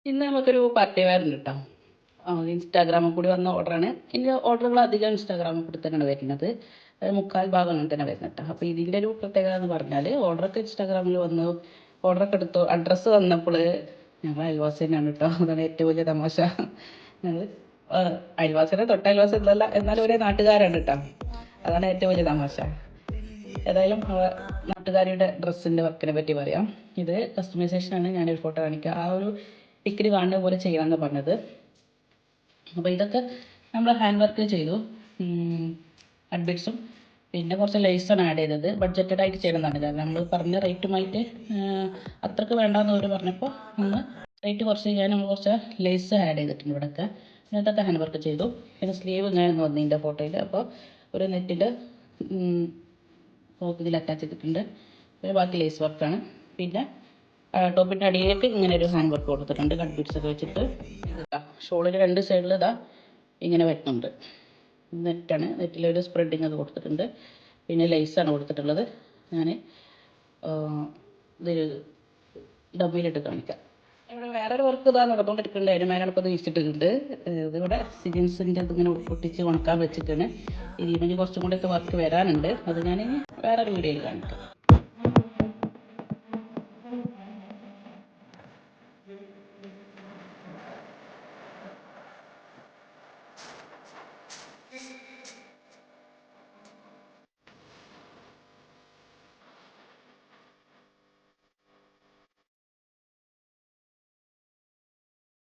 ഇന്ന് നമുക്കൊരു party wear ഉണ്ട് കേട്ടോ. ഇൻസ്റ്റാഗ്രാമിൽ കൂടി വന്ന ഓർഡറാണ്. ഇതിൻ്റെ ഓർഡറുകൾ അധികം ഇൻസ്റ്റാഗ്രാമിൽ കൂടി തന്നെയാണ് വരുന്നത്. മുക്കാൽ ഭാഗം അങ്ങനെ തന്നെ വരുന്നത് കേട്ടോ. അപ്പോൾ ഇതിൻ്റെ ഒരു പ്രത്യേകത എന്ന് പറഞ്ഞാൽ ഓർഡറൊക്കെ ഇൻസ്റ്റാഗ്രാമിൽ വന്നു, ഓർഡറൊക്കെ എടുത്തു, അഡ്രസ്സ് വന്നപ്പോൾ ഞങ്ങൾ അയൽവാസി തന്നെയാണ് കേട്ടോ. അതാണ് ഏറ്റവും വലിയ തമാശ. ഞങ്ങൾ അയൽവാസിയുടെ തൊട്ടയൽവാസി ഇല്ലല്ല, എന്നാലും ഒരേ നാട്ടുകാരാണ് കേട്ടോ. അതാണ് ഏറ്റവും വലിയ തമാശ. ഏതായാലും നാട്ടുകാരിയുടെ ഡ്രസ്സിൻ്റെ വർക്കിനെ പറ്റി പറയാം. ഇത് കസ്റ്റമൈസേഷനാണ്. ഞാനൊരു ഫോട്ടോ കാണിക്കാം. ആ ഒരു പിക്കിൽ കാണുന്ന പോലെ ചെയ്യണമെന്ന് പറഞ്ഞത്. അപ്പോൾ ഇതൊക്കെ നമ്മൾ ഹാൻഡ് വർക്ക് ചെയ്തു. അഡ്ബിറ്റ്സും പിന്നെ കുറച്ച് ലേസാണ് ആഡ് ചെയ്തത്. ബഡ്ജറ്റഡ് ആയിട്ട് ചെയ്യണമെന്നാണ്. കാരണം നമ്മൾ പറഞ്ഞ റേറ്റുമായിട്ട് അത്രക്ക് വേണ്ടാന്ന് അവർ പറഞ്ഞപ്പോൾ നമ്മൾ റേറ്റ് കുറച്ച് ചെയ്യാൻ നമ്മൾ കുറച്ച് ലേസ് ആഡ് ചെയ്തിട്ടുണ്ട് ഇവിടെയൊക്കെ. പിന്നെ ഇതൊക്കെ ഹാൻഡ് വർക്ക് ചെയ്തു. പിന്നെ സ്ലീവ് ഇങ്ങനെ വന്നു ഇതിൻ്റെ ഫോട്ടോയിൽ. അപ്പോൾ ഒരു നെറ്റിൻ്റെ ഇതിൽ അറ്റാച്ച് ചെയ്തിട്ടുണ്ട്. പിന്നെ ബാക്കി ലേസ് വർക്കാണ്. പിന്നെ ടോപ്പിൻ്റെ അടിയിലേക്ക് ഇങ്ങനെ ഒരു ഹാൻഡ് വർക്ക് കൊടുത്തിട്ടുണ്ട് കട്ട് ബീഡ്സ് ഒക്കെ വെച്ചിട്ട്. ഷോളിൻ്റെ രണ്ട് സൈഡിൽ ഇതാ ഇങ്ങനെ വരുന്നുണ്ട്. നെറ്റാണ്, നെറ്റിലൊരു സ്പ്രെഡിങ് അത് കൊടുത്തിട്ടുണ്ട്. പിന്നെ ലേസാണ് കൊടുത്തിട്ടുള്ളത്. ഞാൻ ഇത് ഡബ്ബയിലിട്ട് കാണിക്കാം. ഇവിടെ വേറൊരു വർക്ക് ഇതാ നടന്നുകൊണ്ടിരിക്കുന്നുണ്ട്. അതിന് മേലാണ് ഇപ്പോൾ ഇത് വീശിട്ടിട്ടുണ്ട്. ഇതിവിടെ സിജൻസിൻ്റെ ഇതിങ്ങനെ പൊട്ടിച്ച് ഉണക്കാൻ വെച്ചിട്ടാണ്. ഇതിന് കുറച്ചും കൂടെയൊക്കെ വർക്ക് വരാനുണ്ട്. അത് ഞാൻ വേറൊരു വീഡിയോയിൽ കാണിക്കാം.